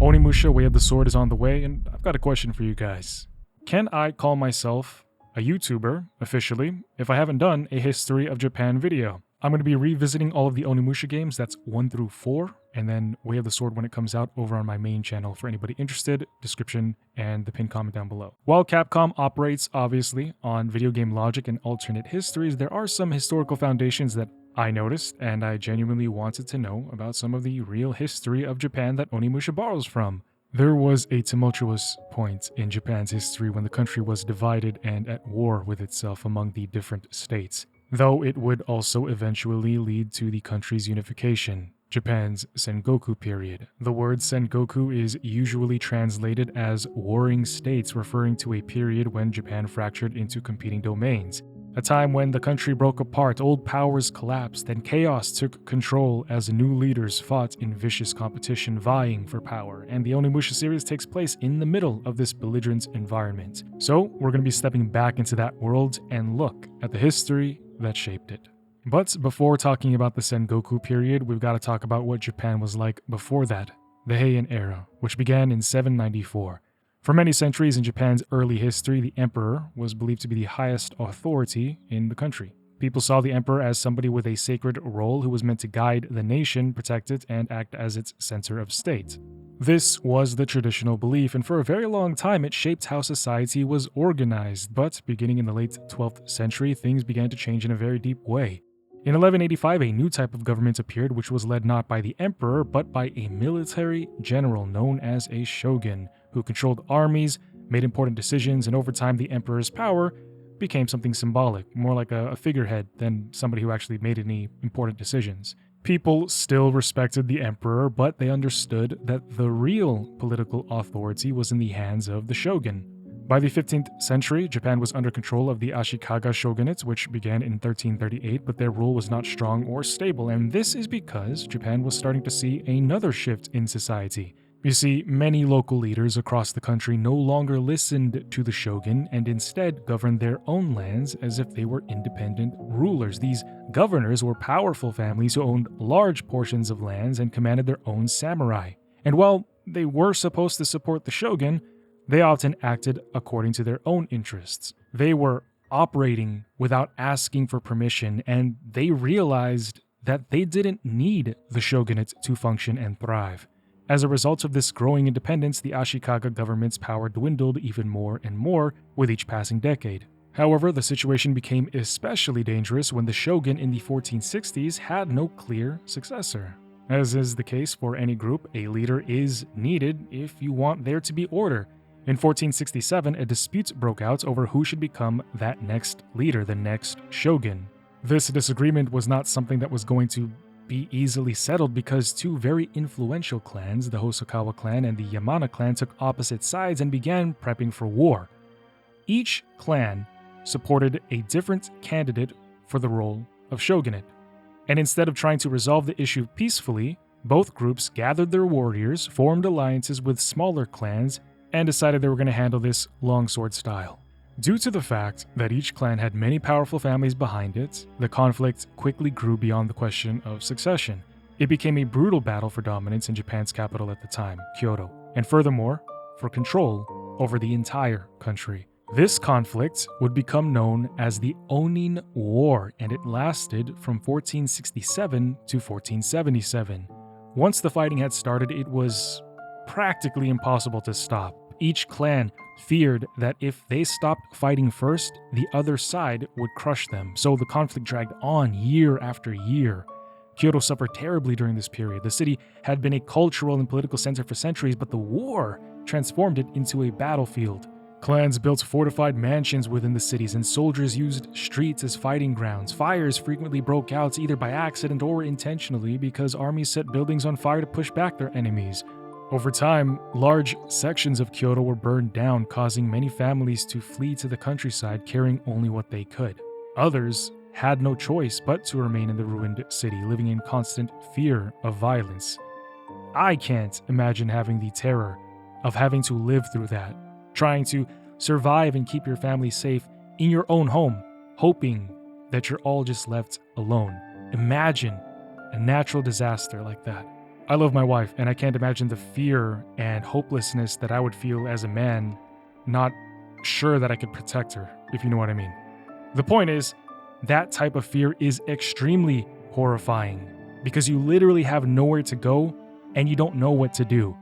Onimusha, Way of the Sword is on the way, and I've got a question for you guys. Can I call myself a YouTuber, officially, if I haven't done a History of Japan video? I'm going to be revisiting all of the Onimusha games, that's 1 through 4, and then Way of the Sword when it comes out over on my main channel for anybody interested, description, and the pinned comment down below. While Capcom operates, obviously, on video game logic and alternate histories, there are some historical foundations that I noticed, and I genuinely wanted to know about some of the real history of Japan that Onimusha borrows from. There was a tumultuous point in Japan's history when the country was divided and at war with itself among the different states, though it would also eventually lead to the country's unification, Japan's Sengoku period. The word Sengoku is usually translated as warring states, referring to a period when Japan fractured into competing domains. A time when the country broke apart, old powers collapsed, and chaos took control as new leaders fought in vicious competition vying for power, and the Onimusha series takes place in the middle of this belligerent environment. So, we're going to be stepping back into that world and look at the history that shaped it. But before talking about the Sengoku period, we've got to talk about what Japan was like before that, the Heian era, which began in 794. For many centuries in Japan's early history, the emperor was believed to be the highest authority in the country. People saw the emperor as somebody with a sacred role who was meant to guide the nation, protect it, and act as its center of state. This was the traditional belief, and for a very long time it shaped how society was organized, but beginning in the late 12th century, things began to change in a very deep way. In 1185, a new type of government appeared, which was led not by the emperor, but by a military general known as a shogun, who controlled armies, made important decisions, and over time the emperor's power became something symbolic, more like a figurehead than somebody who actually made any important decisions. People still respected the emperor, but they understood that the real political authority was in the hands of the shogun. By the 15th century, Japan was under control of the Ashikaga shogunate, which began in 1338, but their rule was not strong or stable, and this is because Japan was starting to see another shift in society. You see, many local leaders across the country no longer listened to the shogun and instead governed their own lands as if they were independent rulers. These governors were powerful families who owned large portions of lands and commanded their own samurai. And while they were supposed to support the shogun, they often acted according to their own interests. They were operating without asking for permission, and they realized that they didn't need the shogunate to function and thrive. As a result of this growing independence, the Ashikaga government's power dwindled even more and more with each passing decade. However, the situation became especially dangerous when the shogun in the 1460s had no clear successor. As is the case for any group, a leader is needed if you want there to be order. In 1467, a dispute broke out over who should become that next leader, the next shogun. This disagreement was not something that was going to be easily settled because two very influential clans, the Hosokawa clan and the Yamana clan, took opposite sides and began prepping for war. Each clan supported a different candidate for the role of shogunate, and instead of trying to resolve the issue peacefully, both groups gathered their warriors, formed alliances with smaller clans, and decided they were going to handle this longsword style. Due to the fact that each clan had many powerful families behind it, the conflict quickly grew beyond the question of succession. It became a brutal battle for dominance in Japan's capital at the time, Kyoto, and furthermore, for control over the entire country. This conflict would become known as the Oni War, and it lasted from 1467 to 1477. Once the fighting had started, it was practically impossible to stop. Each clan feared that if they stopped fighting first, the other side would crush them, so the conflict dragged on year after year. Kyoto suffered terribly during this period. The city had been a cultural and political center for centuries, but the war transformed it into a battlefield. Clans built fortified mansions within the cities, and soldiers used streets as fighting grounds. Fires frequently broke out either by accident or intentionally because armies set buildings on fire to push back their enemies. Over time, large sections of Kyoto were burned down, causing many families to flee to the countryside carrying only what they could. Others had no choice but to remain in the ruined city, living in constant fear of violence. I can't imagine having the terror of having to live through that, trying to survive and keep your family safe in your own home, hoping that you're all just left alone. Imagine a natural disaster like that. I love my wife, and I can't imagine the fear and hopelessness that I would feel as a man, not sure that I could protect her, if you know what I mean. The point is, that type of fear is extremely horrifying because you literally have nowhere to go and you don't know what to do.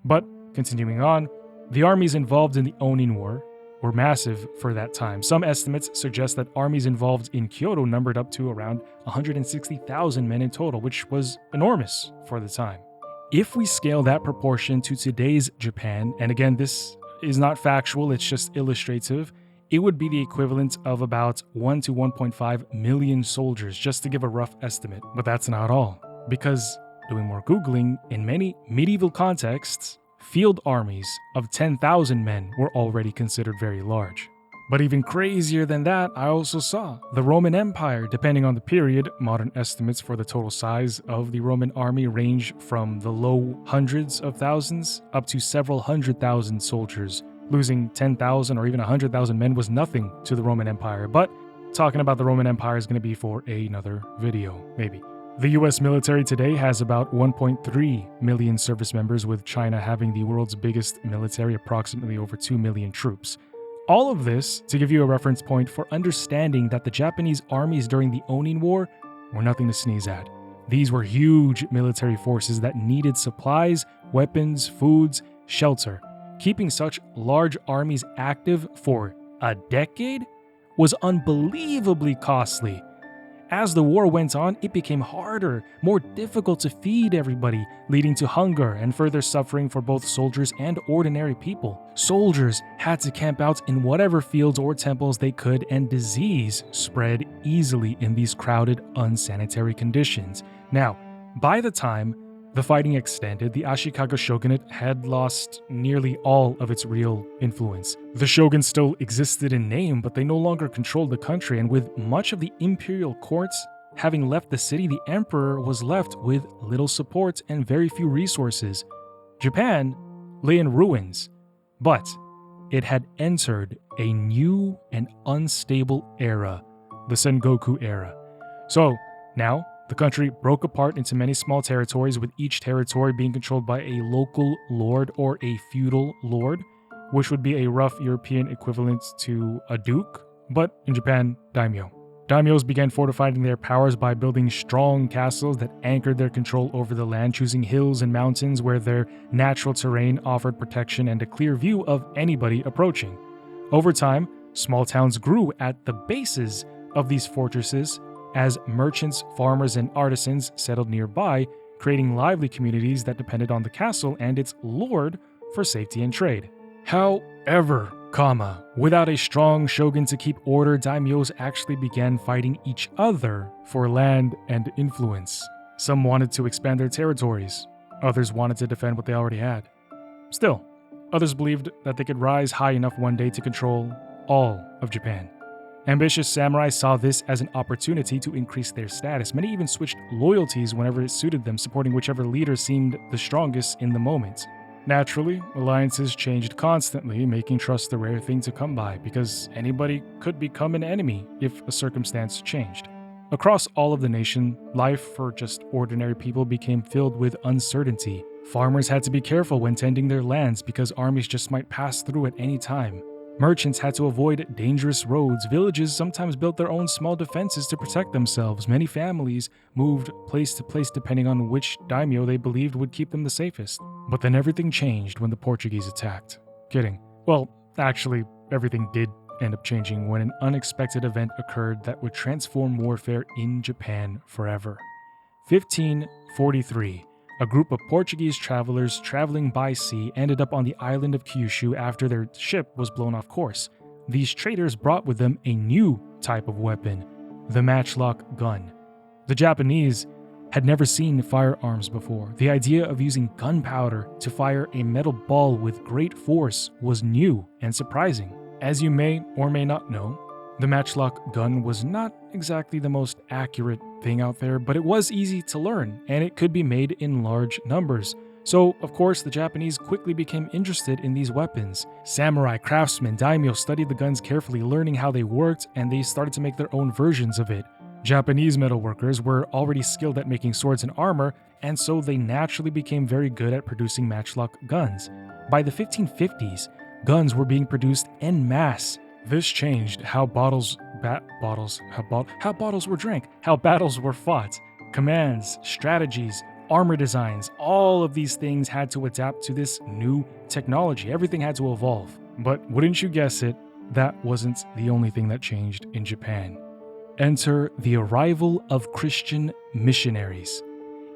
But continuing on, the armies involved in the Oni War were massive for that time. Some estimates suggest that armies involved in Kyoto numbered up to around 160,000 men in total, which was enormous for the time. If we scale that proportion to today's Japan, and again, this is not factual, it's just illustrative, it would be the equivalent of about 1 to 1.5 million soldiers, just to give a rough estimate. But that's not all, because doing more Googling, in many medieval contexts, field armies of 10,000 men were already considered very large. But even crazier than that, I also saw the Roman Empire. Depending on the period, modern estimates for the total size of the Roman army range from the low hundreds of thousands up to several 100,000 soldiers. Losing 10,000 or even 100,000 men was nothing to the Roman Empire, but talking about the Roman Empire is going to be for another video, maybe. The US military today has about 1.3 million service members, with China having the world's biggest military, approximately over 2 million troops. All of this to give you a reference point for understanding that the Japanese armies during the Oni War were nothing to sneeze at. These were huge military forces that needed supplies, weapons, foods, shelter. Keeping such large armies active for a decade was unbelievably costly. As the war went on, it became harder, more difficult to feed everybody, leading to hunger and further suffering for both soldiers and ordinary people. Soldiers had to camp out in whatever fields or temples they could, and disease spread easily in these crowded, unsanitary conditions. Now, by the time the fighting extended, the Ashikaga shogunate had lost nearly all of its real influence. The shoguns still existed in name, but they no longer controlled the country, and with much of the imperial courts having left the city, the emperor was left with little support and very few resources. Japan lay in ruins, but it had entered a new and unstable era, the Sengoku era. So now, the country broke apart into many small territories, with each territory being controlled by a local lord or a feudal lord, which would be a rough European equivalent to a duke, but in Japan, daimyo. Daimyos began fortifying their powers by building strong castles that anchored their control over the land, choosing hills and mountains where their natural terrain offered protection and a clear view of anybody approaching. Over time, small towns grew at the bases of these fortresses, as merchants, farmers, and artisans settled nearby, creating lively communities that depended on the castle and its lord for safety and trade. However, without a strong shogun to keep order, daimyos actually began fighting each other for land and influence. Some wanted to expand their territories, others wanted to defend what they already had. Still, others believed that they could rise high enough one day to control all of Japan. Ambitious samurai saw this as an opportunity to increase their status. Many even switched loyalties whenever it suited them, supporting whichever leader seemed the strongest in the moment. Naturally, alliances changed constantly, making trust a rare thing to come by, because anybody could become an enemy if a circumstance changed. Across all of the nation, life for just ordinary people became filled with uncertainty. Farmers had to be careful when tending their lands because armies just might pass through at any time. Merchants had to avoid dangerous roads. Villages sometimes built their own small defenses to protect themselves. Many families moved place to place depending on which daimyo they believed would keep them the safest. But then everything changed when the Portuguese attacked. Kidding. Well, actually, everything did end up changing when an unexpected event occurred that would transform warfare in Japan forever. 1543. A group of Portuguese travelers traveling by sea ended up on the island of Kyushu after their ship was blown off course. These traders brought with them a new type of weapon, the matchlock gun. The Japanese had never seen firearms before. The idea of using gunpowder to fire a metal ball with great force was new and surprising. As you may or may not know, the matchlock gun was not exactly the most accurate thing out there, but it was easy to learn, and it could be made in large numbers. So, of course, the Japanese quickly became interested in these weapons. Samurai, craftsmen, daimyo studied the guns carefully, learning how they worked, and they started to make their own versions of it. Japanese metalworkers were already skilled at making swords and armor, and so they naturally became very good at producing matchlock guns. By the 1550s, guns were being produced en masse. This changed how battles were drank, how battles were fought. Commands, strategies, armor designs, all of these things had to adapt to this new technology. Everything had to evolve. But wouldn't you guess it, that wasn't the only thing that changed in Japan. Enter the arrival of Christian missionaries.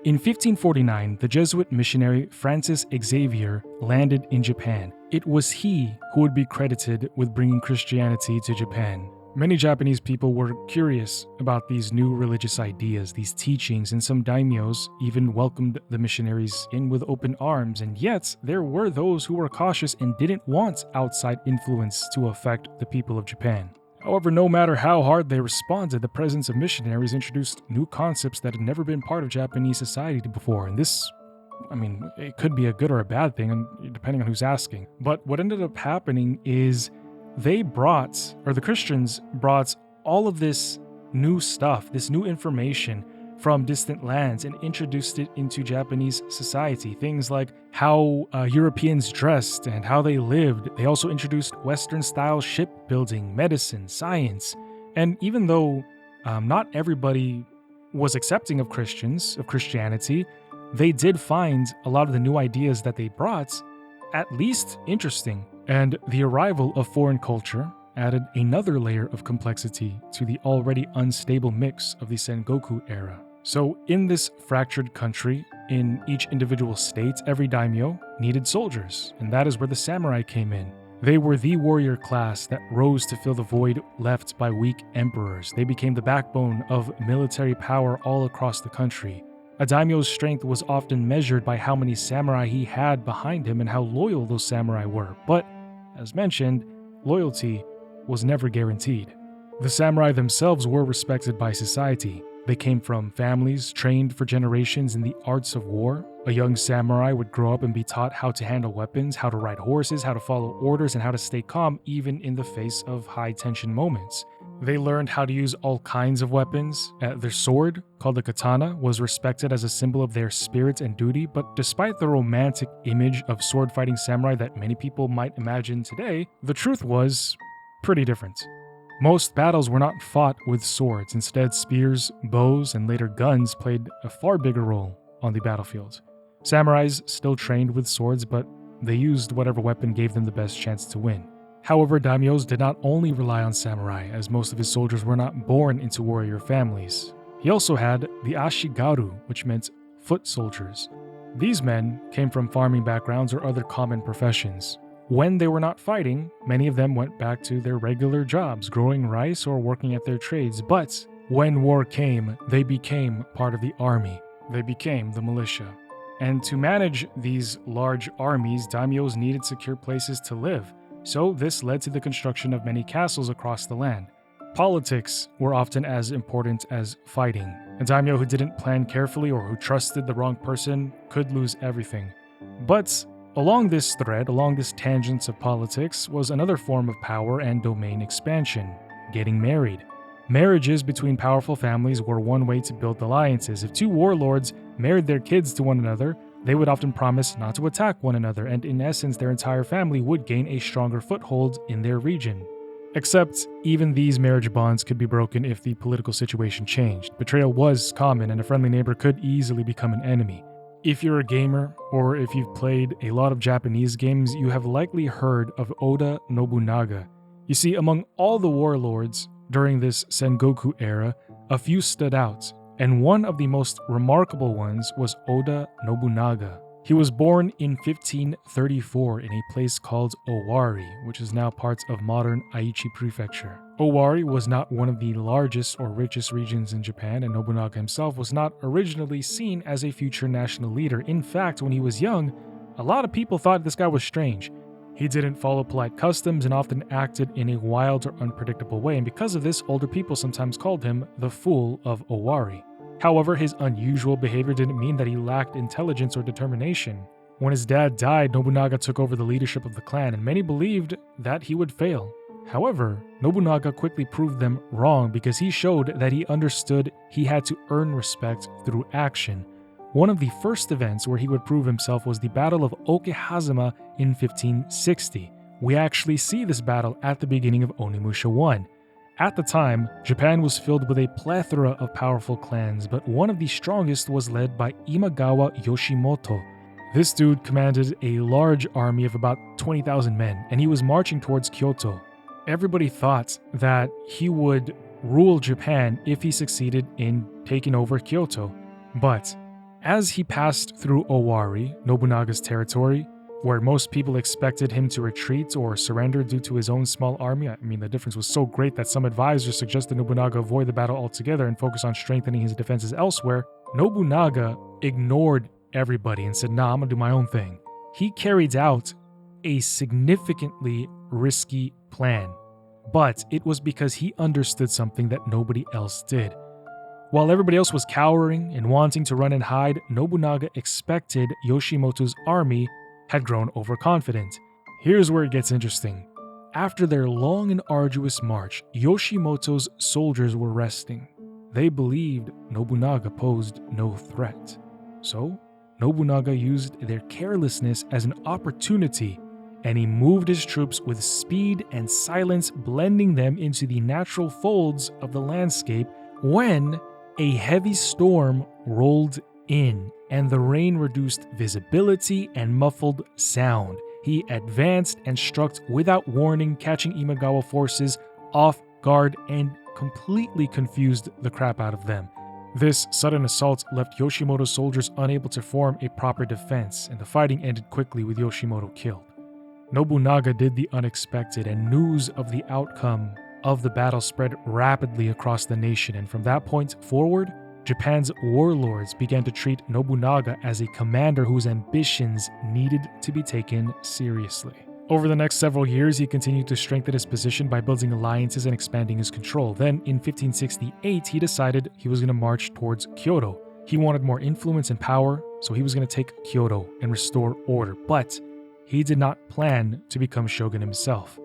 In 1549, the Jesuit missionary Francis Xavier landed in Japan. It was he who would be credited with bringing Christianity to Japan. Many Japanese people were curious about these new religious ideas, these teachings, and some daimyos even welcomed the missionaries in with open arms, and yet there were those who were cautious and didn't want outside influence to affect the people of Japan. However, no matter how hard they responded, the presence of missionaries introduced new concepts that had never been part of Japanese society before, and this, it could be a good or a bad thing, depending on who's asking. But what ended up happening is the Christians brought all of this new stuff, this new information from distant lands and introduced it into Japanese society. Things like how Europeans dressed and how they lived. They also introduced Western-style shipbuilding, medicine, science. And even though not everybody was accepting of Christianity, they did find a lot of the new ideas that they brought at least interesting. And the arrival of foreign culture added another layer of complexity to the already unstable mix of the Sengoku era. So in this fractured country, in each individual state, every daimyo needed soldiers, and that is where the samurai came in. They were the warrior class that rose to fill the void left by weak emperors. They became the backbone of military power all across the country. A daimyo's strength was often measured by how many samurai he had behind him and how loyal those samurai were. But, as mentioned, loyalty was never guaranteed. The samurai themselves were respected by society. They came from families trained for generations in the arts of war. A young samurai would grow up and be taught how to handle weapons, how to ride horses, how to follow orders, and how to stay calm even in the face of high-tension moments. They learned how to use all kinds of weapons. Their sword, called the katana, was respected as a symbol of their spirit and duty, but despite the romantic image of sword-fighting samurai that many people might imagine today, the truth was pretty different. Most battles were not fought with swords. Instead, spears, bows, and later guns played a far bigger role on the battlefield. Samurais still trained with swords, but they used whatever weapon gave them the best chance to win. However, daimyos did not only rely on samurai, as most of his soldiers were not born into warrior families. He also had the ashigaru, which meant foot soldiers. These men came from farming backgrounds or other common professions. When they were not fighting, many of them went back to their regular jobs, growing rice or working at their trades. But when war came, they became part of the army. They became the militia. And to manage these large armies, daimyos needed secure places to live. So this led to the construction of many castles across the land. Politics were often as important as fighting. A daimyo who didn't plan carefully or who trusted the wrong person could lose everything. But along this thread, along this tangent of politics, was another form of power and domain expansion: getting married. Marriages between powerful families were one way to build alliances. If two warlords married their kids to one another, they would often promise not to attack one another, and in essence, their entire family would gain a stronger foothold in their region. Except, even these marriage bonds could be broken if the political situation changed. Betrayal was common, and a friendly neighbor could easily become an enemy. If you're a gamer, or if you've played a lot of Japanese games, you have likely heard of Oda Nobunaga. You see, among all the warlords during this Sengoku era, a few stood out, and one of the most remarkable ones was Oda Nobunaga. He was born in 1534 in a place called Owari, which is now part of modern Aichi Prefecture. Owari was not one of the largest or richest regions in Japan, and Nobunaga himself was not originally seen as a future national leader. In fact, when he was young, a lot of people thought this guy was strange. He didn't follow polite customs and often acted in a wild or unpredictable way, and because of this, older people sometimes called him the Fool of Owari. However, his unusual behavior didn't mean that he lacked intelligence or determination. When his dad died, Nobunaga took over the leadership of the clan, and many believed that he would fail. However, Nobunaga quickly proved them wrong because he showed that he understood he had to earn respect through action. One of the first events where he would prove himself was the Battle of Okehazama in 1560. We actually see this battle at the beginning of Onimusha 1. At the time, Japan was filled with a plethora of powerful clans, but one of the strongest was led by Imagawa Yoshimoto. This dude commanded a large army of about 20,000 men, and he was marching towards Kyoto. Everybody thought that he would rule Japan if he succeeded in taking over Kyoto. But as he passed through Owari, Nobunaga's territory, where most people expected him to retreat or surrender due to his own small army. I mean, the difference was so great that some advisors suggested Nobunaga avoid the battle altogether and focus on strengthening his defenses elsewhere. Nobunaga ignored everybody and said, nah, I'm gonna do my own thing. He carried out a significantly risky plan, but it was because he understood something that nobody else did. While everybody else was cowering and wanting to run and hide, Nobunaga expected Yoshimoto's army had grown overconfident. Here's where it gets interesting. After their long and arduous march, Yoshimoto's soldiers were resting. They believed Nobunaga posed no threat. So, Nobunaga used their carelessness as an opportunity, and he moved his troops with speed and silence, blending them into the natural folds of the landscape when a heavy storm rolled in, and the rain reduced visibility and muffled sound. He advanced and struck without warning, catching Imagawa forces off guard and completely confused the crap out of them. This sudden assault left Yoshimoto's soldiers unable to form a proper defense, and the fighting ended quickly with Yoshimoto killed. Nobunaga did the unexpected, and news of the outcome of the battle spread rapidly across the nation, and from that point forward, Japan's warlords began to treat Nobunaga as a commander whose ambitions needed to be taken seriously. Over the next several years, he continued to strengthen his position by building alliances and expanding his control. Then, in 1568, he decided he was going to march towards Kyoto. He wanted more influence and power, so he was going to take Kyoto and restore order. But he did not plan to become shogun himself.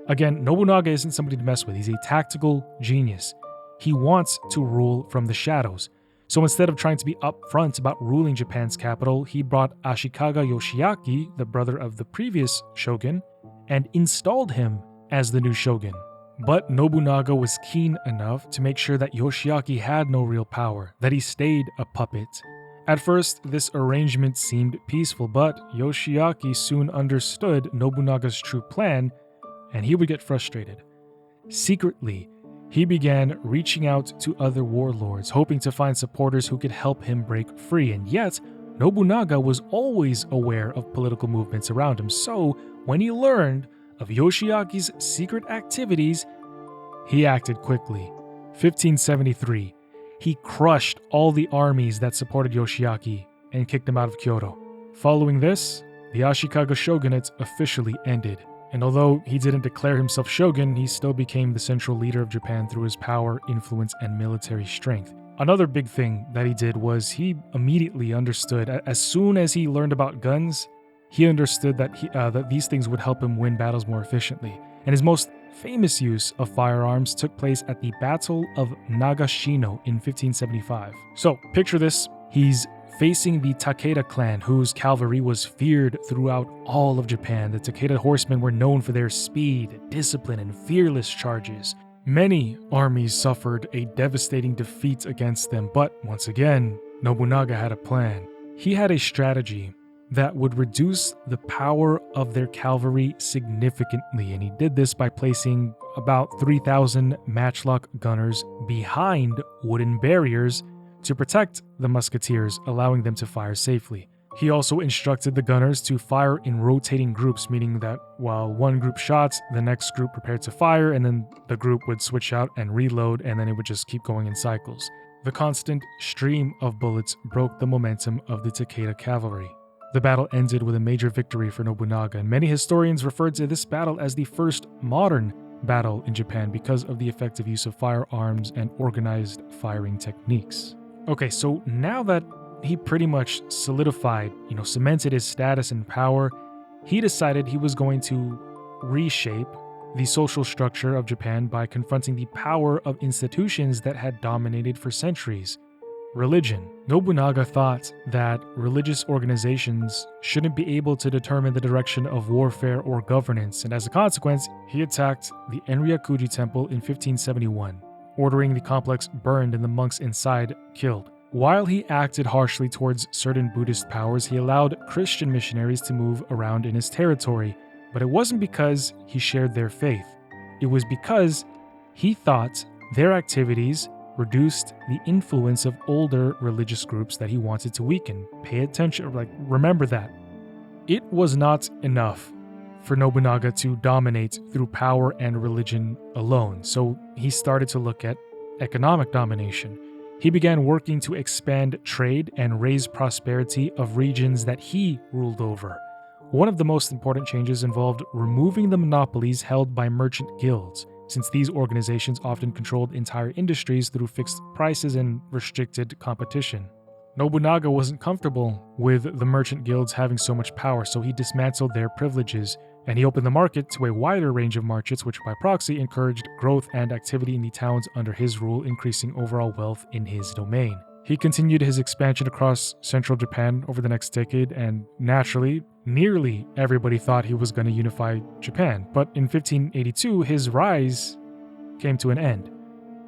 Again, Nobunaga isn't somebody to mess with. He's a tactical genius. He wants to rule from the shadows. So instead of trying to be upfront about ruling Japan's capital, he brought Ashikaga Yoshiaki, the brother of the previous shogun, and installed him as the new shogun. But Nobunaga was keen enough to make sure that Yoshiaki had no real power, that he stayed a puppet. At first, this arrangement seemed peaceful, but Yoshiaki soon understood Nobunaga's true plan, and he would get frustrated. Secretly, he began reaching out to other warlords, hoping to find supporters who could help him break free, and yet Nobunaga was always aware of political movements around him, so when he learned of Yoshiaki's secret activities, he acted quickly. 1573, he crushed all the armies that supported Yoshiaki and kicked them out of Kyoto. Following this, the Ashikaga shogunate officially ended. And although he didn't declare himself shogun, he still became the central leader of Japan through his power, influence, and military strength. Another big thing that he did was he immediately understood, as soon as he learned about guns, he understood that these things would help him win battles more efficiently. And his most famous use of firearms took place at the Battle of Nagashino in 1575. So, picture this. He's facing the Takeda clan, whose cavalry was feared throughout all of Japan. The Takeda horsemen were known for their speed, discipline, and fearless charges. Many armies suffered a devastating defeat against them, but once again, Nobunaga had a plan. He had a strategy that would reduce the power of their cavalry significantly, and he did this by placing about 3,000 matchlock gunners behind wooden barriers to protect the musketeers, allowing them to fire safely. He also instructed the gunners to fire in rotating groups, meaning that while one group shot, the next group prepared to fire, and then the group would switch out and reload, and then it would just keep going in cycles. The constant stream of bullets broke the momentum of the Takeda cavalry. The battle ended with a major victory for Nobunaga, and many historians refer to this battle as the first modern battle in Japan because of the effective use of firearms and organized firing techniques. Okay, so now that he pretty much solidified, cemented his status and power, he decided he was going to reshape the social structure of Japan by confronting the power of institutions that had dominated for centuries. Religion. Nobunaga thought that religious organizations shouldn't be able to determine the direction of warfare or governance, and as a consequence, he attacked the Enryakuji Temple in 1571, ordering the complex burned and the monks inside killed. While he acted harshly towards certain Buddhist powers, he allowed Christian missionaries to move around in his territory, but it wasn't because he shared their faith. It was because he thought their activities reduced the influence of older religious groups that he wanted to weaken. Pay attention, remember that. It was not enough for Nobunaga to dominate through power and religion alone, so he started to look at economic domination. He began working to expand trade and raise prosperity of regions that he ruled over. One of the most important changes involved removing the monopolies held by merchant guilds, since these organizations often controlled entire industries through fixed prices and restricted competition. Nobunaga wasn't comfortable with the merchant guilds having so much power, so he dismantled their privileges, and he opened the market to a wider range of markets, which by proxy encouraged growth and activity in the towns under his rule, increasing overall wealth in his domain. He continued his expansion across central Japan over the next decade, and naturally, nearly everybody thought he was going to unify Japan, but in 1582, his rise came to an end.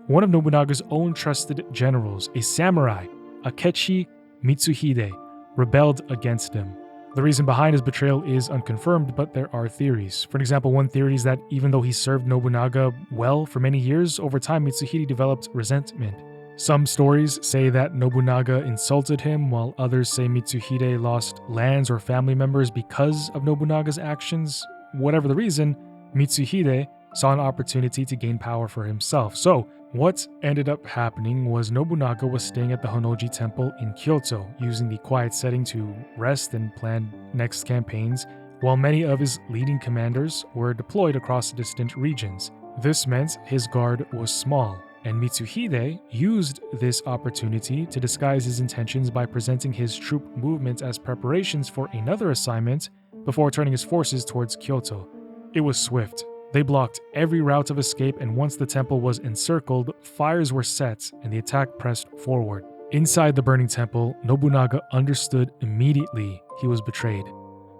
One of Nobunaga's own trusted generals, a samurai, Akechi Mitsuhide, rebelled against him. The reason behind his betrayal is unconfirmed, but there are theories. For example, one theory is that even though he served Nobunaga well for many years, over time Mitsuhide developed resentment. Some stories say that Nobunaga insulted him, while others say Mitsuhide lost lands or family members because of Nobunaga's actions. Whatever the reason, Mitsuhide saw an opportunity to gain power for himself. So, what ended up happening was Nobunaga was staying at the Honnoji Temple in Kyoto, using the quiet setting to rest and plan next campaigns, while many of his leading commanders were deployed across distant regions. This meant his guard was small, and Mitsuhide used this opportunity to disguise his intentions by presenting his troop movement as preparations for another assignment before turning his forces towards Kyoto. It was swift. They blocked every route of escape, and once the temple was encircled, fires were set and the attack pressed forward. Inside the burning temple, Nobunaga understood immediately he was betrayed.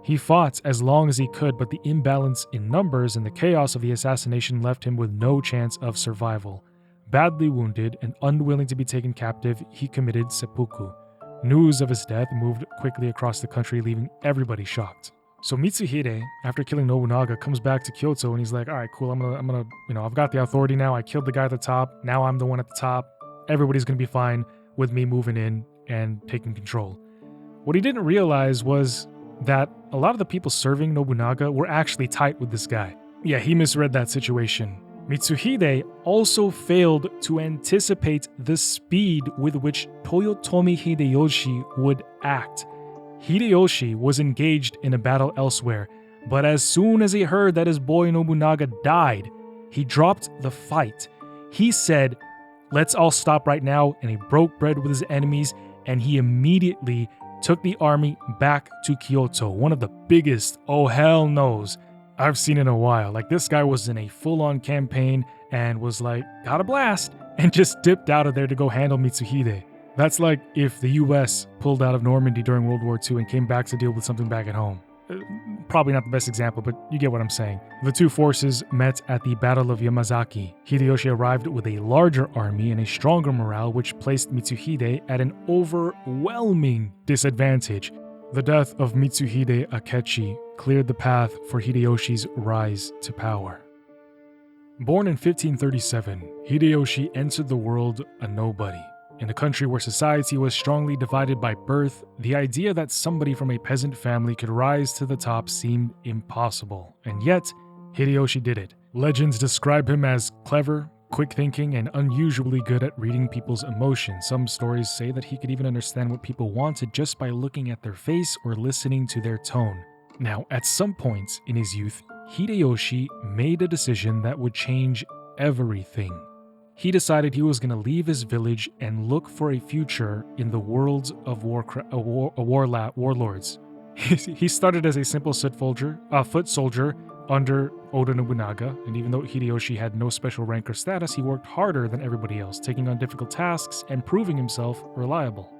He fought as long as he could, but the imbalance in numbers and the chaos of the assassination left him with no chance of survival. Badly wounded and unwilling to be taken captive, he committed seppuku. News of his death moved quickly across the country, leaving everybody shocked. So Mitsuhide, after killing Nobunaga, comes back to Kyoto and he's like, all right, cool, I'm gonna, I've got the authority now. I killed the guy at the top. Now I'm the one at the top. Everybody's gonna be fine with me moving in and taking control. What he didn't realize was that a lot of the people serving Nobunaga were actually tight with this guy. Yeah, he misread that situation. Mitsuhide also failed to anticipate the speed with which Toyotomi Hideyoshi would act. Hideyoshi was engaged in a battle elsewhere, but as soon as he heard that his boy Nobunaga died, he dropped the fight. He said, "Let's all stop right now," and he broke bread with his enemies, and he immediately took the army back to Kyoto, one of the biggest oh hell no's I've seen in a while. Like, this guy was in a full-on campaign and was like, got a blast, and just dipped out of there to go handle Mitsuhide. That's like if the US pulled out of Normandy during World War II and came back to deal with something back at home. Probably not the best example, but you get what I'm saying. The two forces met at the Battle of Yamazaki. Hideyoshi arrived with a larger army and a stronger morale, which placed Mitsuhide at an overwhelming disadvantage. The death of Mitsuhide Akechi cleared the path for Hideyoshi's rise to power. Born in 1537, Hideyoshi entered the world a nobody. In a country where society was strongly divided by birth, the idea that somebody from a peasant family could rise to the top seemed impossible, and yet, Hideyoshi did it. Legends describe him as clever, quick-thinking, and unusually good at reading people's emotions. Some stories say that he could even understand what people wanted just by looking at their face or listening to their tone. Now, at some point in his youth, Hideyoshi made a decision that would change everything. He decided he was going to leave his village and look for a future in the worlds of warlords. He started as a simple foot soldier under Oda Nobunaga, and even though Hideyoshi had no special rank or status, he worked harder than everybody else, taking on difficult tasks and proving himself reliable.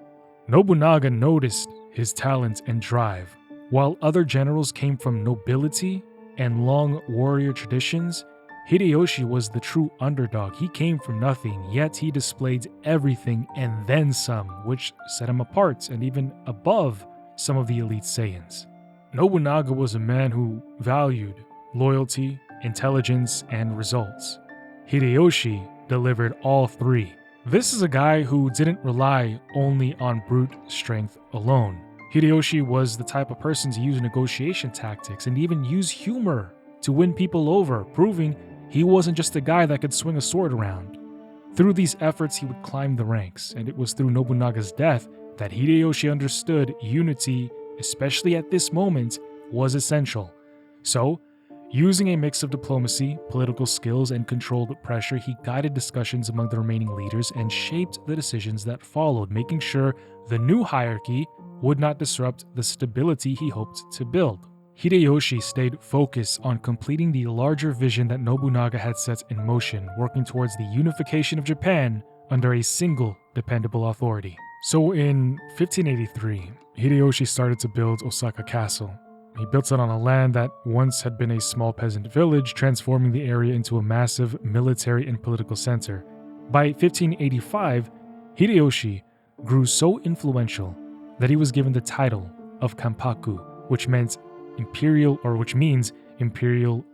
Nobunaga noticed his talent and drive. While other generals came from nobility and long warrior traditions, Hideyoshi was the true underdog. He came from nothing, yet he displayed everything and then some, which set him apart and even above some of the elite Saiyans. Nobunaga was a man who valued loyalty, intelligence, and results. Hideyoshi delivered all three. This is a guy who didn't rely only on brute strength alone. Hideyoshi was the type of person to use negotiation tactics and even use humor to win people over, proving he wasn't just a guy that could swing a sword around. Through these efforts, he would climb the ranks, and it was through Nobunaga's death that Hideyoshi understood unity, especially at this moment, was essential. So, using a mix of diplomacy, political skills, and controlled pressure, he guided discussions among the remaining leaders and shaped the decisions that followed, making sure the new hierarchy would not disrupt the stability he hoped to build. Hideyoshi stayed focused on completing the larger vision that Nobunaga had set in motion, working towards the unification of Japan under a single dependable authority. So in 1583, Hideyoshi started to build Osaka Castle. He built it on a land that once had been a small peasant village, transforming the area into a massive military and political center. By 1585, Hideyoshi grew so influential that he was given the title of Kampaku, which means imperial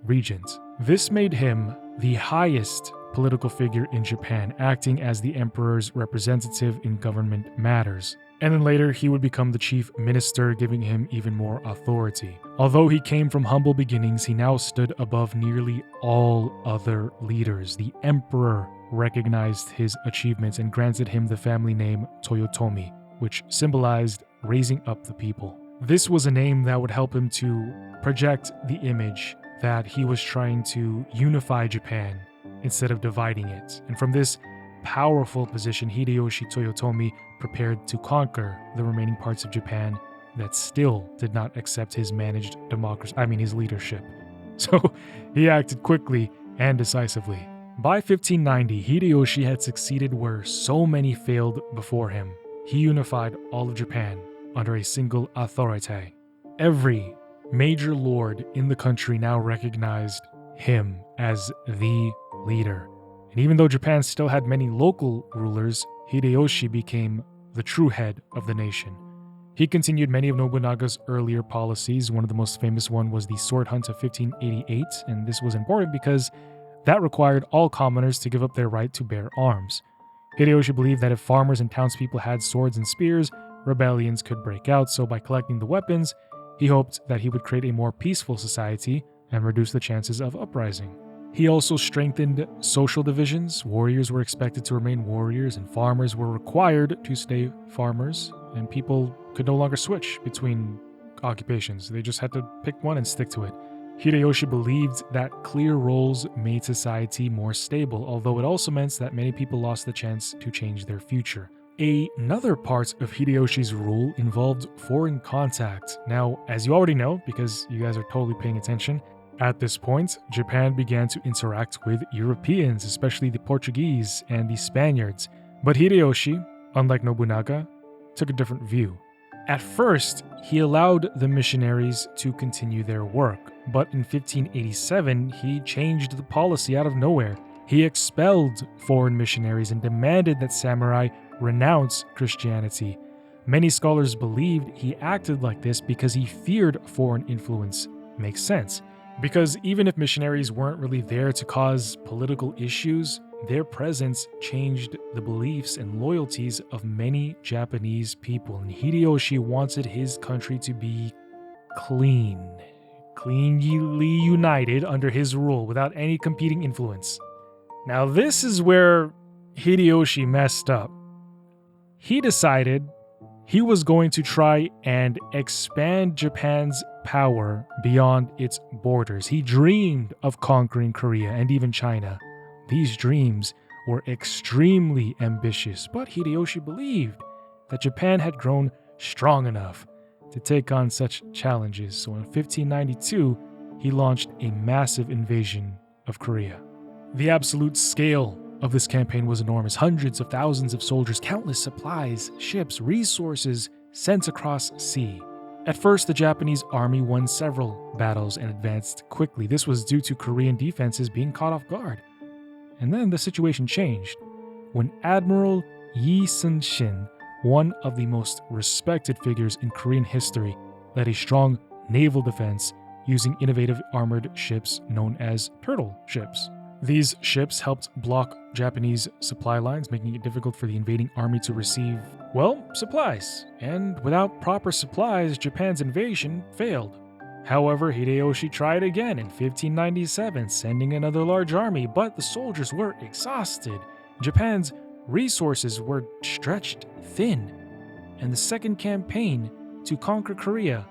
regent. This made him the highest political figure in Japan, acting as the emperor's representative in government matters. And then later, he would become the chief minister, giving him even more authority. Although he came from humble beginnings, he now stood above nearly all other leaders. The emperor recognized his achievements and granted him the family name Toyotomi, which symbolized raising up the people. This was a name that would help him to project the image that he was trying to unify Japan instead of dividing it. And from this powerful position, Hideyoshi Toyotomi prepared to conquer the remaining parts of Japan that still did not accept his managed democracy, his leadership. So he acted quickly and decisively. By 1590, Hideyoshi had succeeded where so many failed before him. He unified all of Japan under a single authority. Every major lord in the country now recognized him as the leader. And even though Japan still had many local rulers, Hideyoshi became the true head of the nation. He continued many of Nobunaga's earlier policies. One of the most famous one was the sword hunt of 1588, and this was important because that required all commoners to give up their right to bear arms. Hideyoshi believed that if farmers and townspeople had swords and spears, rebellions could break out, so by collecting the weapons, he hoped that he would create a more peaceful society and reduce the chances of uprising. He also strengthened social divisions. Warriors were expected to remain warriors, and farmers were required to stay farmers, and people could no longer switch between occupations. They just had to pick one and stick to it. Hideyoshi believed that clear roles made society more stable, although it also meant that many people lost the chance to change their future. Another part of Hideyoshi's rule involved foreign contact. Now, as you already know, because you guys are totally paying attention, at this point, Japan began to interact with Europeans, especially the Portuguese and the Spaniards. But Hideyoshi, unlike Nobunaga, took a different view. At first, he allowed the missionaries to continue their work, but in 1587, he changed the policy out of nowhere. He expelled foreign missionaries and demanded that samurai renounce Christianity. Many scholars believed he acted like this because he feared foreign influence. Makes sense. Because even if missionaries weren't really there to cause political issues, their presence changed the beliefs and loyalties of many Japanese people, and Hideyoshi wanted his country to be cleanly united under his rule without any competing influence. Now this is where Hideyoshi messed up. He decided he was going to try and expand Japan's power beyond its borders. He dreamed of conquering Korea and even China. These dreams were extremely ambitious, but Hideyoshi believed that Japan had grown strong enough to take on such challenges. So in 1592, he launched a massive invasion of Korea. The absolute scale of this campaign was enormous. Hundreds of thousands of soldiers, countless supplies, ships, resources sent across sea. At first, the Japanese army won several battles and advanced quickly. This was due to Korean defenses being caught off guard. And then the situation changed when Admiral Yi Sun-shin, one of the most respected figures in Korean history, led a strong naval defense using innovative armored ships known as turtle ships. These ships helped block Japanese supply lines, making it difficult for the invading army to receive, well, supplies. And without proper supplies, Japan's invasion failed. However, Hideyoshi tried again in 1597, sending another large army, but the soldiers were exhausted. Japan's resources were stretched thin, and the second campaign to conquer Korea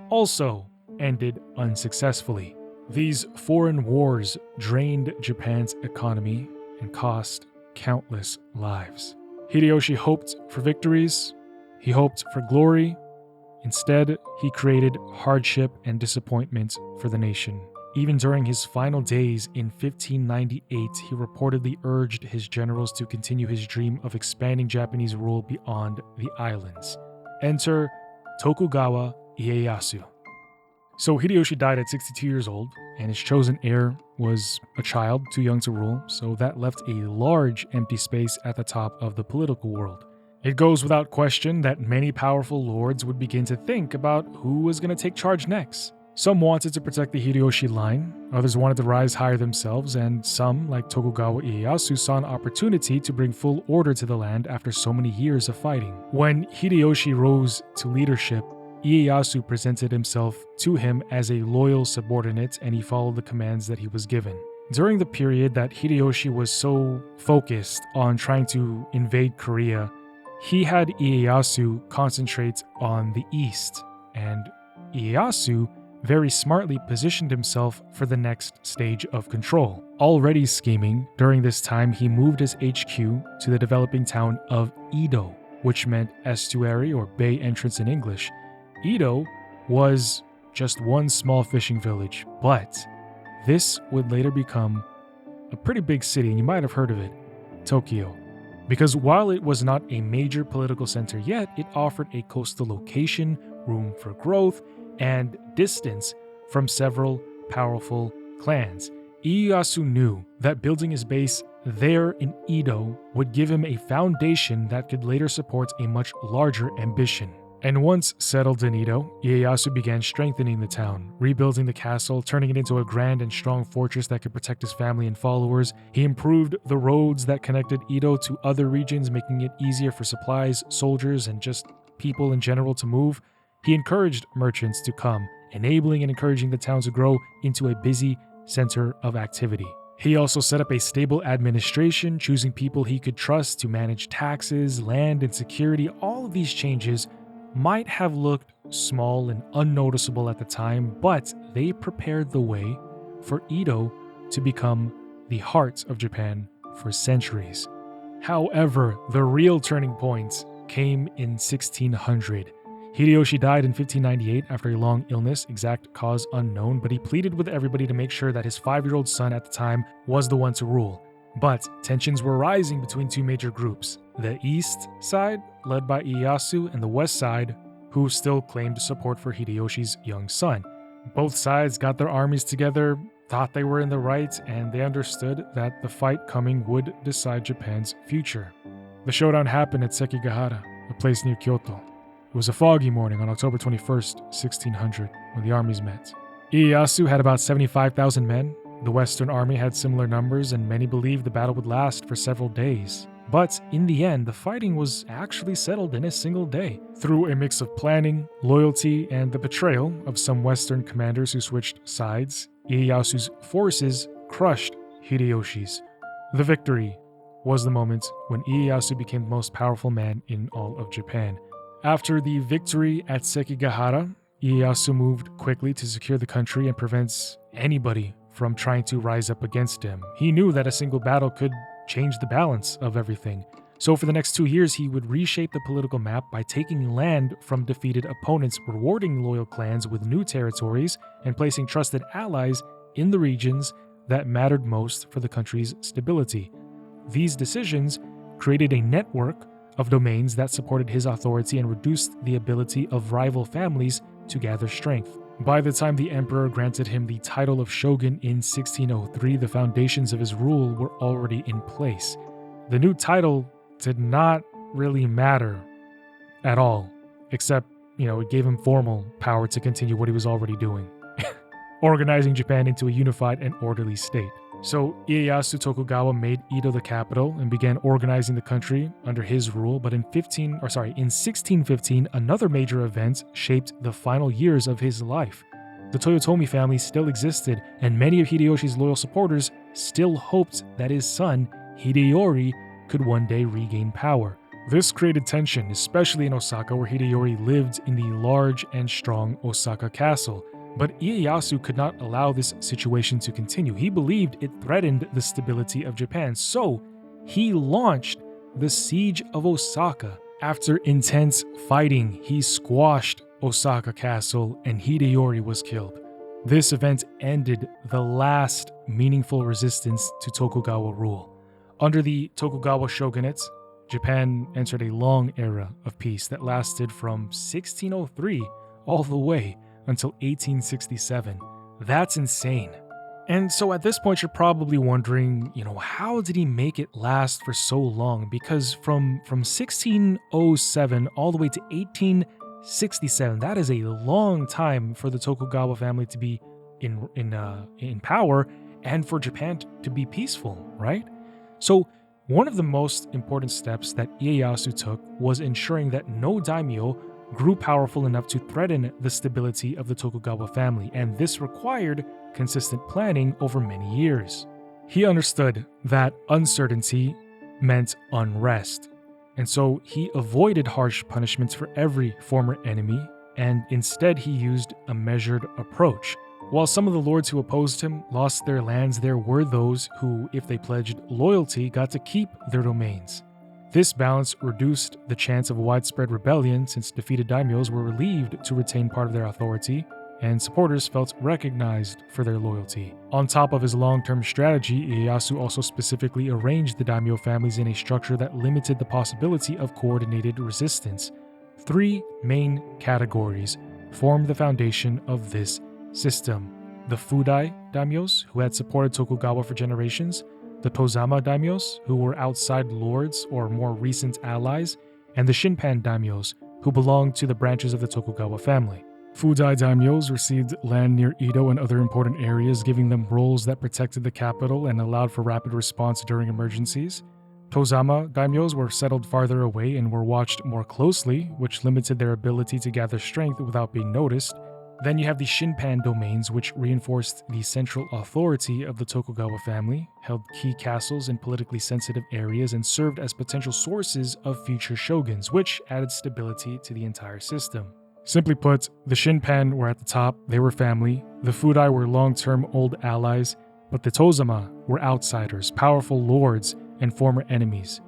also ended unsuccessfully. These foreign wars drained Japan's economy and cost countless lives. Hideyoshi hoped for victories, he hoped for glory. Instead, he created hardship and disappointment for the nation. Even during his final days in 1598, he reportedly urged his generals to continue his dream of expanding Japanese rule beyond the islands. Enter Tokugawa Ieyasu. So Hideyoshi died at 62 years old, and his chosen heir was a child too young to rule, so that left a large empty space at the top of the political world. It goes without question that many powerful lords would begin to think about who was going to take charge next. Some wanted to protect the Hideyoshi line, others wanted to rise higher themselves, and some, like Tokugawa Ieyasu, saw an opportunity to bring full order to the land after so many years of fighting. When Hideyoshi rose to leadership, Ieyasu presented himself to him as a loyal subordinate, and he followed the commands that he was given. During the period that Hideyoshi was so focused on trying to invade Korea, he had Ieyasu concentrate on the east, and Ieyasu very smartly positioned himself for the next stage of control. Already scheming, during this time he moved his HQ to the developing town of Edo, which meant estuary or bay entrance in English. Edo was just one small fishing village, but this would later become a pretty big city, and you might have heard of it, Tokyo. Because while it was not a major political center yet, it offered a coastal location, room for growth, and distance from several powerful clans. Ieyasu knew that building his base there in Edo would give him a foundation that could later support a much larger ambition. And once settled in Edo, Ieyasu began strengthening the town, rebuilding the castle, turning it into a grand and strong fortress that could protect his family and followers. He improved the roads that connected Edo to other regions, making it easier for supplies, soldiers, and just people in general to move. He encouraged merchants to come, enabling and encouraging the town to grow into a busy center of activity. He also set up a stable administration, choosing people he could trust to manage taxes, land, and security. All of these changes might have looked small and unnoticeable at the time, but they prepared the way for Edo to become the heart of Japan for centuries. However, the real turning point came in 1600. Hideyoshi died in 1598 after a long illness, exact cause unknown, but he pleaded with everybody to make sure that his 5-year-old son at the time was the one to rule. But tensions were rising between two major groups, the east side, led by Ieyasu, and the west side, who still claimed support for Hideyoshi's young son. Both sides got their armies together, thought they were in the right, and they understood that the fight coming would decide Japan's future. The showdown happened at Sekigahara, a place near Kyoto. It was a foggy morning on October 21st, 1600, when the armies met. Ieyasu had about 75,000 men. The Western army had similar numbers, and many believed the battle would last for several days. But in the end, the fighting was actually settled in a single day, through a mix of planning, loyalty, and the betrayal of some Western commanders who switched sides. Ieyasu's forces crushed Hideyoshi's. The victory was the moment when Ieyasu became the most powerful man in all of Japan. After the victory at Sekigahara, Ieyasu moved quickly to secure the country and prevent anybody from trying to rise up against him. He knew that a single battle could change the balance of everything. So for the next 2 years, he would reshape the political map by taking land from defeated opponents, rewarding loyal clans with new territories, and placing trusted allies in the regions that mattered most for the country's stability. These decisions created a network of domains that supported his authority and reduced the ability of rival families to gather strength. By the time the emperor granted him the title of shogun in 1603, the foundations of his rule were already in place. The new title did not really matter at all, except, it gave him formal power to continue what he was already doing, organizing Japan into a unified and orderly state. So Ieyasu Tokugawa made Edo the capital and began organizing the country under his rule, but in 1615, another major event shaped the final years of his life. The Toyotomi family still existed, and many of Hideyoshi's loyal supporters still hoped that his son, Hideyori, could one day regain power. This created tension, especially in Osaka, where Hideyori lived in the large and strong Osaka castle. But Ieyasu could not allow this situation to continue. He believed it threatened the stability of Japan, so he launched the Siege of Osaka. After intense fighting, he squashed Osaka Castle and Hideyori was killed. This event ended the last meaningful resistance to Tokugawa rule. Under the Tokugawa shogunate, Japan entered a long era of peace that lasted from 1603 all the way until 1867. That's insane. And so at this point, you're probably wondering, how did he make it last for so long? Because from 1607 all the way to 1867, that is a long time for the Tokugawa family to be in power and for Japan to be peaceful, right? So one of the most important steps that Ieyasu took was ensuring that no daimyo grew powerful enough to threaten the stability of the Tokugawa family, and this required consistent planning over many years. He understood that uncertainty meant unrest, and so he avoided harsh punishments for every former enemy, and instead he used a measured approach. While some of the lords who opposed him lost their lands, there were those who, if they pledged loyalty, got to keep their domains. This balance reduced the chance of widespread rebellion since defeated daimyos were relieved to retain part of their authority, and supporters felt recognized for their loyalty. On top of his long-term strategy, Ieyasu also specifically arranged the daimyo families in a structure that limited the possibility of coordinated resistance. 3 main categories formed the foundation of this system: the Fudai daimyos, who had supported Tokugawa for generations, the Tozama daimyos, who were outside lords or more recent allies, and the Shinpan daimyos, who belonged to the branches of the Tokugawa family. Fudai daimyos received land near Edo and other important areas, giving them roles that protected the capital and allowed for rapid response during emergencies. Tozama daimyos were settled farther away and were watched more closely, which limited their ability to gather strength without being noticed. Then you have the Shinpan domains, which reinforced the central authority of the Tokugawa family, held key castles in politically sensitive areas, and served as potential sources of future shoguns, which added stability to the entire system. Simply put, the Shinpan were at the top, they were family, the Fudai were long-term old allies, but the Tozama were outsiders, powerful lords, and former enemies.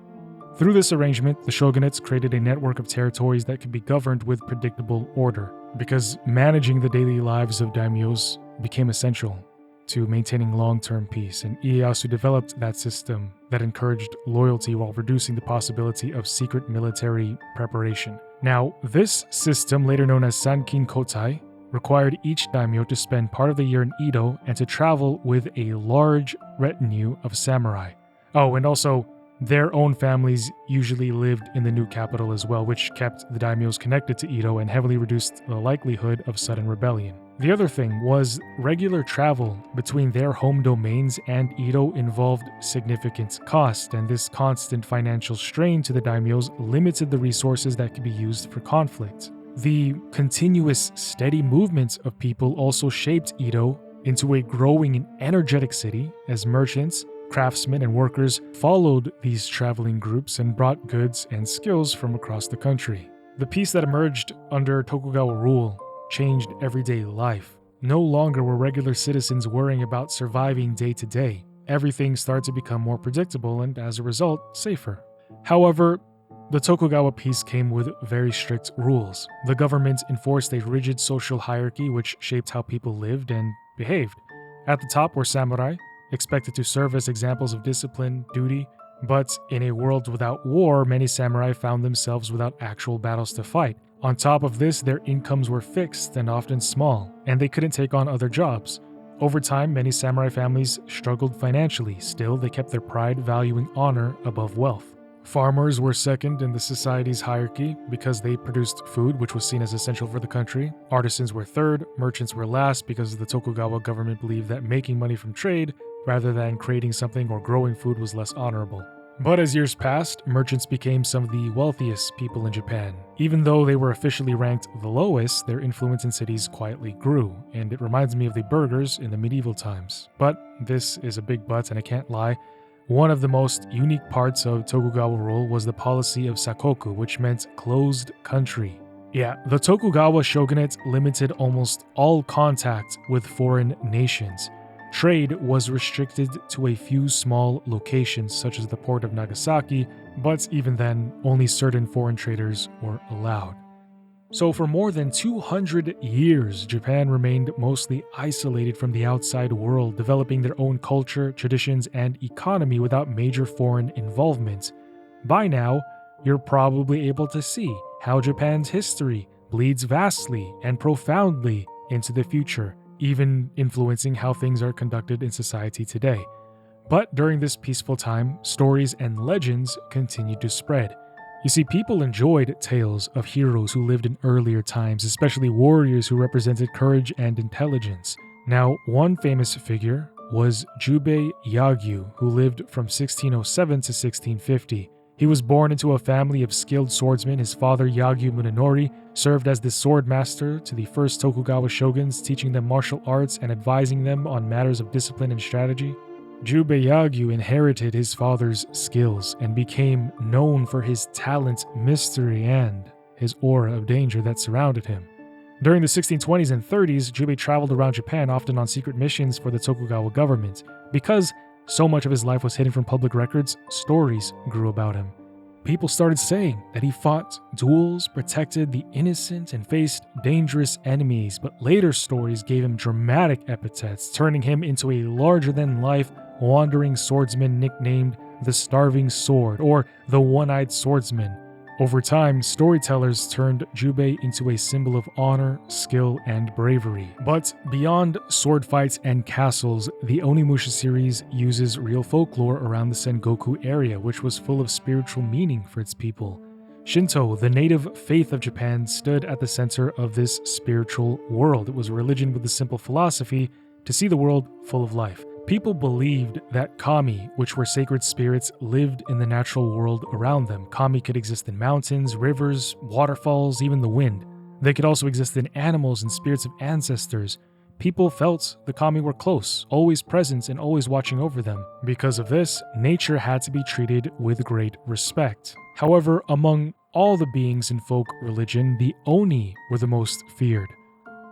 Through this arrangement, the shogunates created a network of territories that could be governed with predictable order, because managing the daily lives of daimyos became essential to maintaining long-term peace, and Ieyasu developed that system that encouraged loyalty while reducing the possibility of secret military preparation. Now, this system, later known as Sankin Kotai, required each daimyo to spend part of the year in Edo and to travel with a large retinue of samurai. Oh, and also, their own families usually lived in the new capital as well, which kept the daimyos connected to Edo and heavily reduced the likelihood of sudden rebellion. The other thing was regular travel between their home domains and Edo involved significant cost, and this constant financial strain to the daimyos limited the resources that could be used for conflict. The continuous, steady movement of people also shaped Edo into a growing and energetic city as merchants, craftsmen, and workers followed these traveling groups and brought goods and skills from across the country. The peace that emerged under Tokugawa rule changed everyday life. No longer were regular citizens worrying about surviving day to day. Everything started to become more predictable and, as a result, safer. However, the Tokugawa peace came with very strict rules. The government enforced a rigid social hierarchy which shaped how people lived and behaved. At the top were samurai, expected to serve as examples of discipline, duty, but in a world without war, many samurai found themselves without actual battles to fight. On top of this, their incomes were fixed and often small, and they couldn't take on other jobs. Over time, many samurai families struggled financially. Still, they kept their pride, valuing honor above wealth. Farmers were second in the society's hierarchy because they produced food, which was seen as essential for the country. Artisans were third, merchants were last because the Tokugawa government believed that making money from trade rather than creating something or growing food was less honorable. But as years passed, merchants became some of the wealthiest people in Japan. Even though they were officially ranked the lowest, their influence in cities quietly grew, and it reminds me of the burghers in the medieval times. But this is a big but, and I can't lie. One of the most unique parts of Tokugawa rule was the policy of sakoku, which meant closed country. Yeah, the Tokugawa shogunate limited almost all contact with foreign nations. Trade was restricted to a few small locations, such as the port of Nagasaki, but even then, only certain foreign traders were allowed. So for more than 200 years, Japan remained mostly isolated from the outside world, developing their own culture, traditions, and economy without major foreign involvement. By now, you're probably able to see how Japan's history bleeds vastly and profoundly into the future, even influencing how things are conducted in society today. But during this peaceful time, stories and legends continued to spread. You see, people enjoyed tales of heroes who lived in earlier times, especially warriors who represented courage and intelligence. Now, one famous figure was Jubei Yagyu, who lived from 1607 to 1650. He was born into a family of skilled swordsmen. His father, Yagyu Munenori, served as the sword master to the first Tokugawa shoguns, teaching them martial arts and advising them on matters of discipline and strategy. Jubei Yagyu inherited his father's skills and became known for his talent, mystery, and his aura of danger that surrounded him. During the 1620s and 30s, Jubei traveled around Japan, often on secret missions for the Tokugawa government. Because so much of his life was hidden from public records, stories grew about him. People started saying that he fought duels, protected the innocent, and faced dangerous enemies, but later stories gave him dramatic epithets, turning him into a larger-than-life wandering swordsman nicknamed the Starving Sword or the One-Eyed Swordsman. Over time, storytellers turned Jubei into a symbol of honor, skill, and bravery. But beyond sword fights and castles, the Onimusha series uses real folklore around the Sengoku area, which was full of spiritual meaning for its people. Shinto, the native faith of Japan, stood at the center of this spiritual world. It was a religion with the simple philosophy to see the world full of life. People believed that kami, which were sacred spirits, lived in the natural world around them. Kami could exist in mountains, rivers, waterfalls, even the wind. They could also exist in animals and spirits of ancestors. People felt the kami were close, always present, and always watching over them. Because of this, nature had to be treated with great respect. However, among all the beings in folk religion, the Oni were the most feared.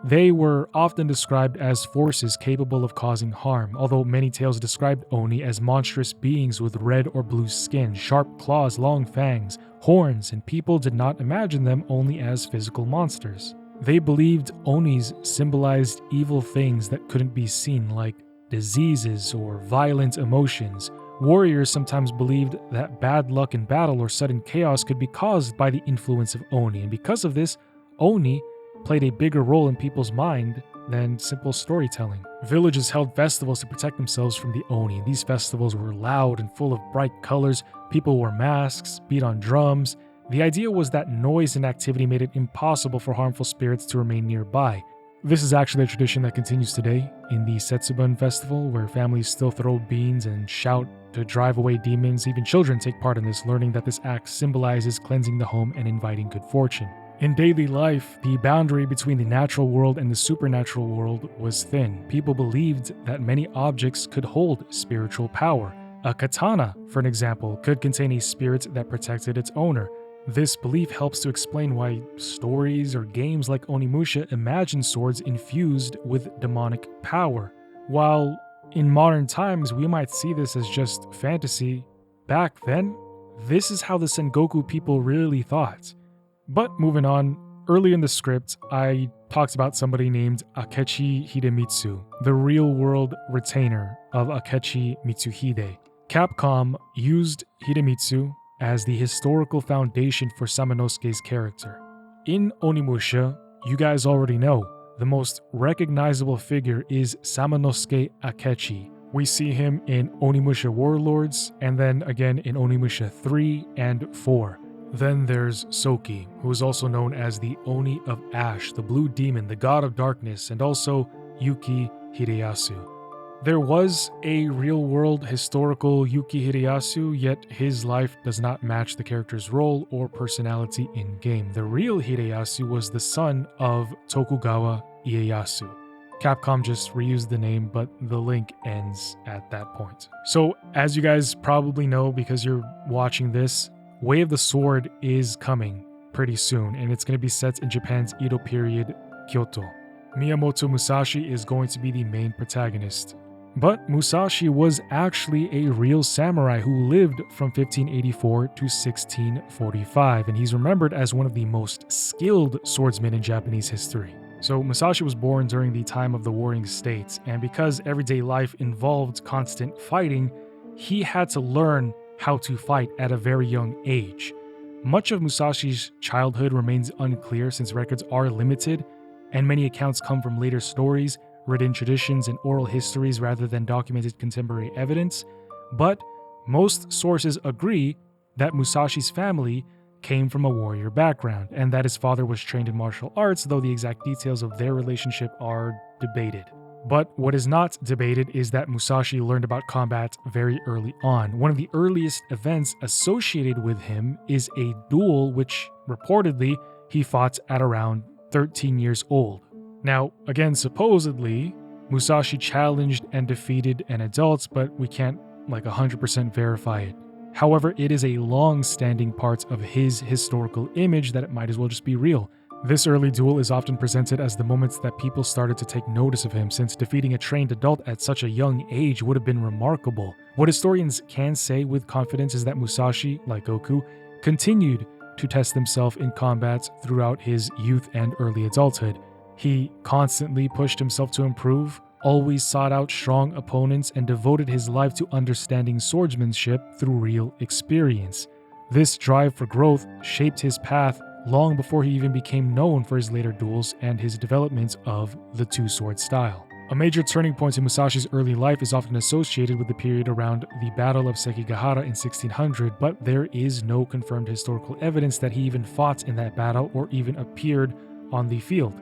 They were often described as forces capable of causing harm, although many tales described Oni as monstrous beings with red or blue skin, sharp claws, long fangs, horns, and people did not imagine them only as physical monsters. They believed Onis symbolized evil things that couldn't be seen, like diseases or violent emotions. Warriors sometimes believed that bad luck in battle or sudden chaos could be caused by the influence of Oni, and because of this, Oni played a bigger role in people's mind than simple storytelling. Villages held festivals to protect themselves from the Oni. These festivals were loud and full of bright colors. People wore masks, beat on drums. The idea was that noise and activity made it impossible for harmful spirits to remain nearby. This is actually a tradition that continues today in the Setsubun festival, where families still throw beans and shout to drive away demons. Even children take part in this, learning that this act symbolizes cleansing the home and inviting good fortune. In daily life, the boundary between the natural world and the supernatural world was thin. People believed that many objects could hold spiritual power. A katana, for an example, could contain a spirit that protected its owner. This belief helps to explain why stories or games like Onimusha imagine swords infused with demonic power. While in modern times we might see this as just fantasy, back then, this is how the Sengoku people really thought. But moving on, early in the script, I talked about somebody named Akechi Hidemitsu, the real-world retainer of Akechi Mitsuhide. Capcom used Hidemitsu as the historical foundation for Samanosuke's character. In Onimusha, you guys already know, the most recognizable figure is Samanosuke Akechi. We see him in Onimusha Warlords, and then again in Onimusha 3 and 4. Then there's Soki, who is also known as the Oni of Ash, the Blue Demon, the God of Darkness, and also Yuki Hideyasu. There was a real-world historical Yuki Hideyasu, yet his life does not match the character's role or personality in-game. The real Hideyasu was the son of Tokugawa Ieyasu. Capcom just reused the name, but the link ends at that point. So, as you guys probably know because you're watching this, Way of the Sword is coming pretty soon, and it's going to be set in Japan's Edo period, Kyoto. Miyamoto Musashi is going to be the main protagonist. But Musashi was actually a real samurai who lived from 1584 to 1645, and he's remembered as one of the most skilled swordsmen in Japanese history. So Musashi was born during the time of the Warring States, and because everyday life involved constant fighting, he had to learn how to fight at a very young age. Much of Musashi's childhood remains unclear since records are limited, and many accounts come from later stories, written traditions, and oral histories rather than documented contemporary evidence, but most sources agree that Musashi's family came from a warrior background, and that his father was trained in martial arts, though the exact details of their relationship are debated. But what is not debated is that Musashi learned about combat very early on. One of the earliest events associated with him is a duel which, reportedly, he fought at around 13 years old. Now, again, supposedly, Musashi challenged and defeated an adult, but we can't 100% verify it. However, it is a long-standing part of his historical image that it might as well just be real. This early duel is often presented as the moments that people started to take notice of him, since defeating a trained adult at such a young age would have been remarkable. What historians can say with confidence is that Musashi, like Goku, continued to test himself in combat throughout his youth and early adulthood. He constantly pushed himself to improve, always sought out strong opponents, and devoted his life to understanding swordsmanship through real experience. This drive for growth shaped his path long before he even became known for his later duels and his development of the two-sword style. A major turning point in Musashi's early life is often associated with the period around the Battle of Sekigahara in 1600, but there is no confirmed historical evidence that he even fought in that battle or even appeared on the field.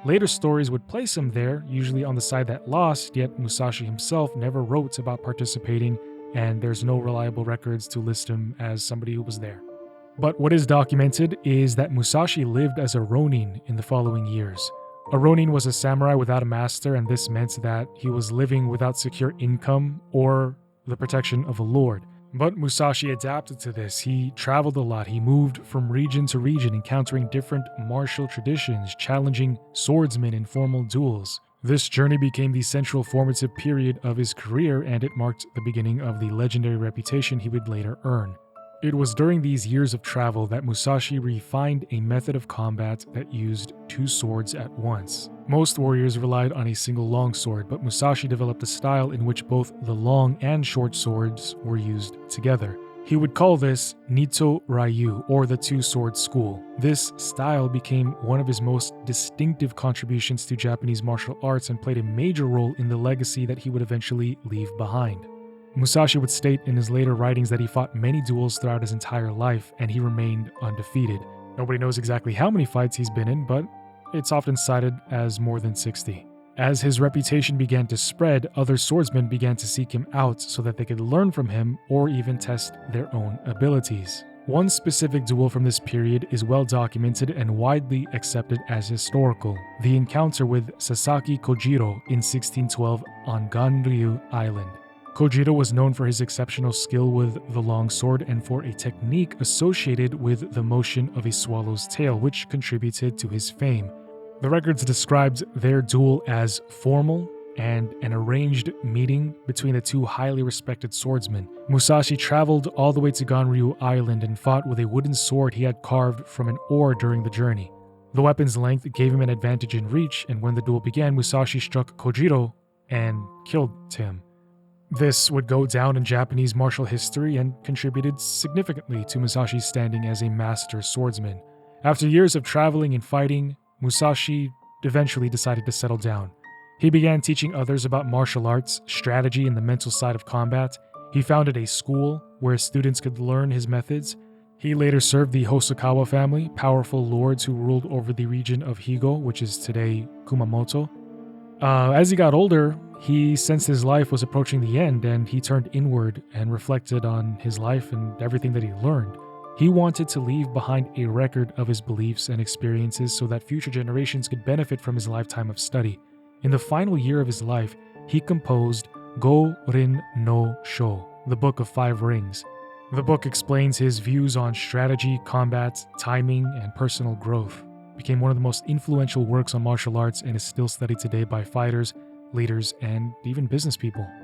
Later stories would place him there, usually on the side that lost, yet Musashi himself never wrote about participating, and there's no reliable records to list him as somebody who was there. But what is documented is that Musashi lived as a ronin in the following years. A ronin was a samurai without a master, and this meant that he was living without secure income or the protection of a lord. But Musashi adapted to this. He traveled a lot. He moved from region to region, encountering different martial traditions, challenging swordsmen in formal duels. This journey became the central formative period of his career, and it marked the beginning of the legendary reputation he would later earn. It was during these years of travel that Musashi refined a method of combat that used two swords at once. Most warriors relied on a single longsword, but Musashi developed a style in which both the long and short swords were used together. He would call this Nito Ryu, or the two-sword school. This style became one of his most distinctive contributions to Japanese martial arts and played a major role in the legacy that he would eventually leave behind. Musashi would state in his later writings that he fought many duels throughout his entire life, and he remained undefeated. Nobody knows exactly how many fights he's been in, but it's often cited as more than 60. As his reputation began to spread, other swordsmen began to seek him out so that they could learn from him or even test their own abilities. One specific duel from this period is well documented and widely accepted as historical: the encounter with Sasaki Kojiro in 1612 on Ganryu Island. Kojiro was known for his exceptional skill with the long sword and for a technique associated with the motion of a swallow's tail, which contributed to his fame. The records described their duel as formal, and an arranged meeting between the two highly respected swordsmen. Musashi traveled all the way to Ganryu Island and fought with a wooden sword he had carved from an ore during the journey. The weapon's length gave him an advantage in reach, and when the duel began, Musashi struck Kojiro and killed him. This would go down in Japanese martial history and contributed significantly to Musashi's standing as a master swordsman. After years of traveling and fighting, Musashi eventually decided to settle down. He began teaching others about martial arts, strategy, and the mental side of combat. He founded a school where students could learn his methods. He later served the Hosokawa family, powerful lords who ruled over the region of Higo, which is today Kumamoto. As he got older, he sensed his life was approaching the end, and he turned inward and reflected on his life and everything that he learned. He wanted to leave behind a record of his beliefs and experiences so that future generations could benefit from his lifetime of study. In the final year of his life, he composed Go-Rin no Sho, the Book of Five Rings. The book explains his views on strategy, combat, timing, and personal growth. It became one of the most influential works on martial arts and is still studied today by fighters, leaders, and even business people.